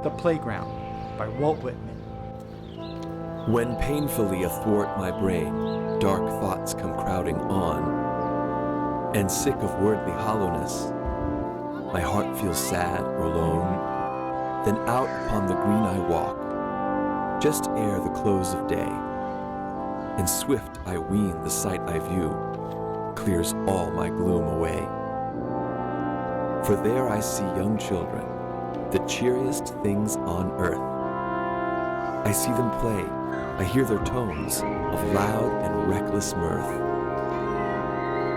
The Playground by Walt Whitman. When painfully athwart my brain, dark thoughts come crowding on, and sick of worldly hollowness, my heart feels sad or lone. Then out upon the green I walk, just ere the close of day, and swift I ween the sight I view clears all my gloom away. For there I see young children, the cheeriest things on earth. I see them play, I hear their tones of loud and reckless mirth.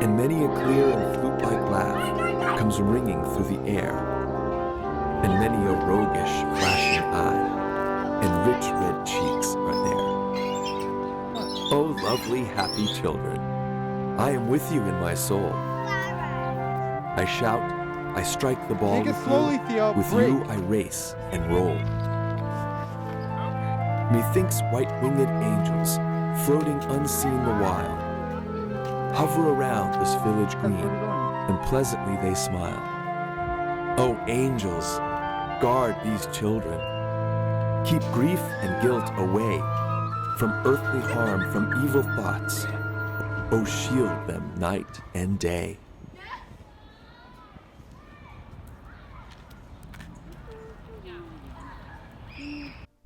And many a clear and flute-like laugh comes ringing through the air, and many a roguish, flashing eye, and rich red cheeks are there. Oh, lovely, happy children, I am with you in my soul. I shout, I strike the ball Take it with slowly, you. Theo. With Break. you I race and roll. Methinks white-winged angels, floating unseen the while, hover around this village green, and pleasantly they smile. Oh, angels, guard these children. Keep grief and guilt away from earthly harm, from evil thoughts. Oh, shield them night and day.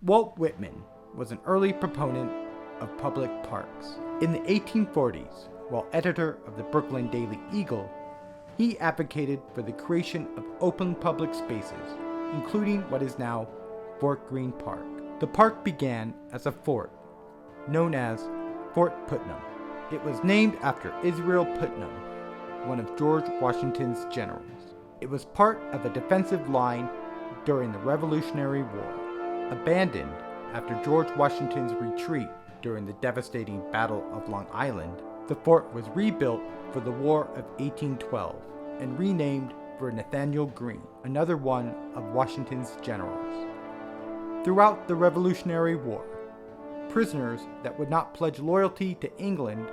Walt Whitman was an early proponent of public parks. In the 1840s, while editor of the Brooklyn Daily Eagle, he advocated for the creation of open public spaces, including what is now Fort Greene Park. The park began as a fort, known as Fort Putnam. It was named after Israel Putnam, one of George Washington's generals. It was part of a defensive line during the Revolutionary War. Abandoned after George Washington's retreat during the devastating Battle of Long Island, the fort was rebuilt for the War of 1812 and renamed for Nathanael Greene, another one of Washington's generals. Throughout the Revolutionary War, prisoners that would not pledge loyalty to England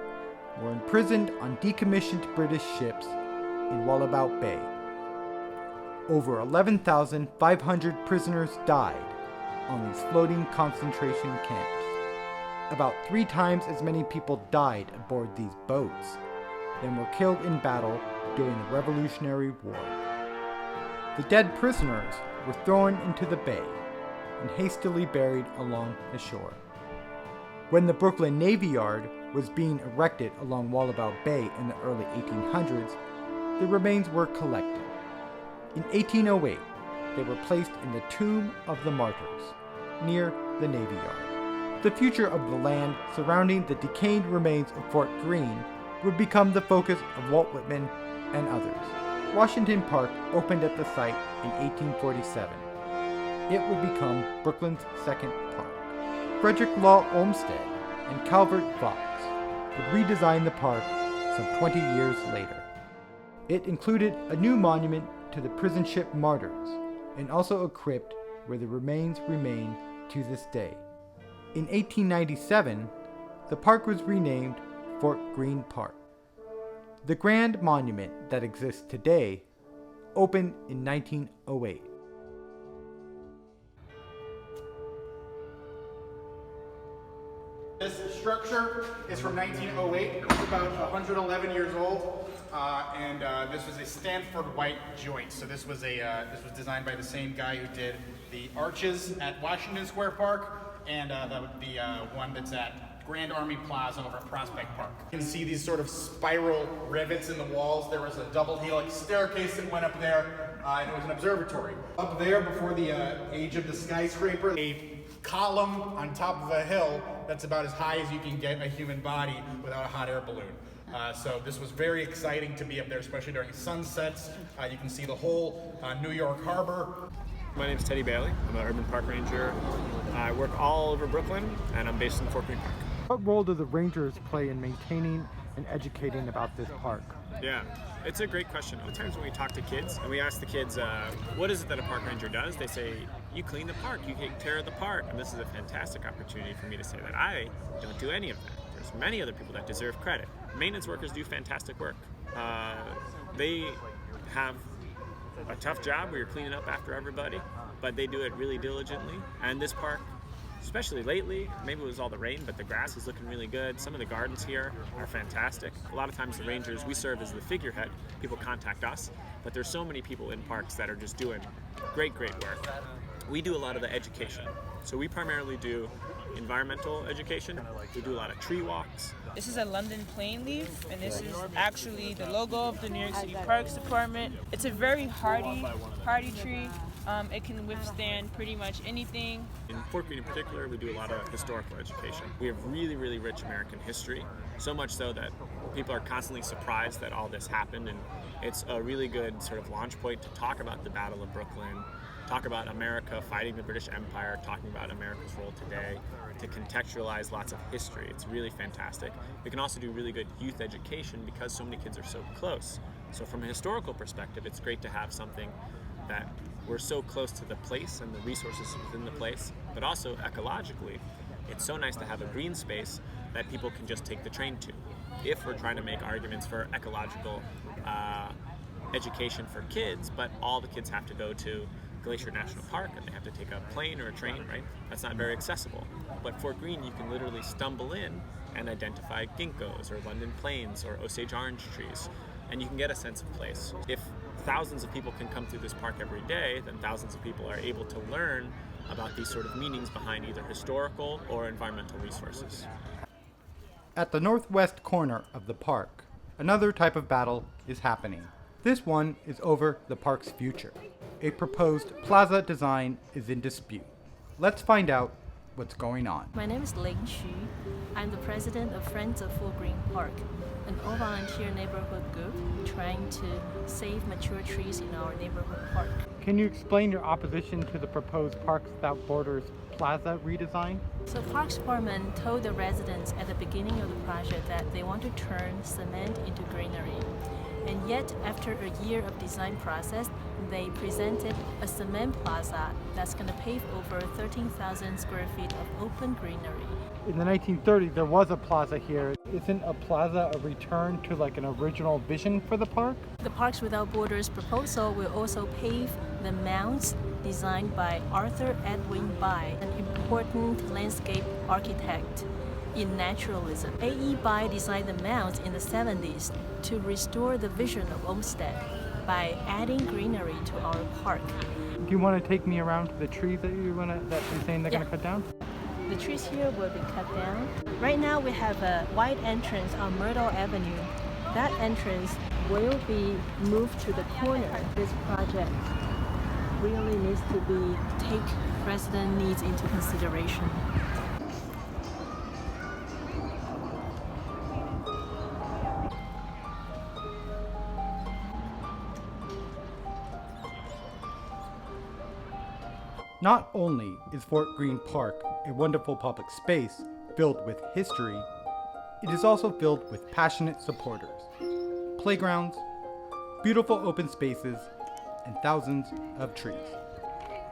were imprisoned on decommissioned British ships in Wallabout Bay. Over 11,500 prisoners died on these floating concentration camps. About 3 times as many people died aboard these boats than were killed in battle during the Revolutionary War. The dead prisoners were thrown into the bay and hastily buried along the shore. When the Brooklyn Navy Yard was being erected along Wallabout Bay in the early 1800s, the remains were collected. In 1808, they were placed in the Tomb of the Martyrs, near the Navy Yard. The future of the land surrounding the decayed remains of Fort Greene would become the focus of Walt Whitman and others. Washington Park opened at the site in 1847. It would become Brooklyn's second park. Frederick Law Olmsted and Calvert Vaux would redesign the park some 20 years later. It included a new monument to the prison ship Martyrs, and also a crypt where the remains remain to this day. In 1897, the park was renamed Fort Greene Park. The grand monument that exists today opened in 1908. This structure is from 1908. It's about 111 years old, and this was a Stanford white joint. So this was designed by the same guy who did the arches at Washington Square Park and the one that's at Grand Army Plaza over at Prospect Park. You can see these sort of spiral rivets in the walls. There was a double helix staircase that went up there, and it was an observatory. Up there, before the age of the skyscraper, a column on top of a hill that's about as high as you can get a human body without a hot air balloon. So this was very exciting to be up there, especially during sunsets. You can see the whole New York Harbor. My name's Teddy Bailey. I'm an urban park ranger. I work all over Brooklyn, and I'm based in Fort Greene Park. What role do the rangers play in maintaining and educating about this park? Yeah, it's a great question. A lot of times when we talk to kids and we ask the kids, what is it that a park ranger does? They say, you clean the park, you take care of the park. And this is a fantastic opportunity for me to say that I don't do any of that. There's many other people that deserve credit. Maintenance workers do fantastic work. They have a tough job where you're cleaning up after everybody, but they do it really diligently. And this park, especially lately, maybe it was all the rain, but the grass is looking really good. Some of the gardens here are fantastic. A lot of times the rangers, we serve as the figurehead. People contact us, but there's so many people in parks that are just doing great work. We do a lot of the education. So we primarily do environmental education. We do a lot of tree walks. This is a London plain leaf, and this is actually the logo of the New York City Parks Department. It's a very hardy tree. It can withstand pretty much anything. In Fort Greene in particular, we do a lot of historical education. We have really rich American history, so much so that people are constantly surprised that all this happened, and it's a really good sort of launch point to talk about the Battle of Brooklyn, talk about America fighting the British Empire, talking about America's role today, to contextualize lots of history. It's really fantastic. We can also do really good youth education because so many kids are so close. So from a historical perspective, it's great to have something that we're so close to the place and the resources within the place, but also ecologically, it's so nice to have a green space that people can just take the train to. If we're trying to make arguments for ecological education for kids, but all the kids have to go to Glacier National Park and they have to take a plane or a train, right? That's not very accessible. But Fort Greene, you can literally stumble in and identify ginkgos or London planes or Osage orange trees, and you can get a sense of place. If thousands of people can come through this park every day, then thousands of people are able to learn about these sort of meanings behind either historical or environmental resources. At the northwest corner of the park, another type of battle is happening. This one is over the park's future. A proposed plaza design is in dispute. Let's find out what's going on. My name is Ling Hsu. I'm the president of Friends of Fort Greene Park, an all-volunteer neighborhood group trying to save mature trees in our neighborhood park. Can you explain your opposition to the proposed Parks Without Borders plaza redesign? So Parks Department told the residents at the beginning of the project that they want to turn cement into greenery. And yet, after a year of design process, they presented a cement plaza that's going to pave over 13,000 square feet of open greenery. In the 1930s, there was a plaza here. Isn't a plaza a return to like an original vision for the park? The Parks Without Borders proposal will also pave the mounds designed by Arthur Edwin Bai, an important landscape architect in naturalism. A.E. Bai designed the mounds in the 70s to restore the vision of Olmsted by adding greenery to our park. Do you want to take me around to the trees that you're saying they're going to cut down? The trees here will be cut down. Right now we have a wide entrance on Myrtle Avenue. That entrance will be moved to the corner. This project really needs to take resident needs into consideration. Not only is Fort Greene Park a wonderful public space filled with history, it is also filled with passionate supporters, playgrounds, beautiful open spaces, and thousands of trees.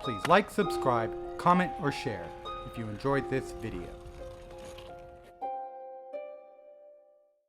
Please like, subscribe, comment, or share if you enjoyed this video.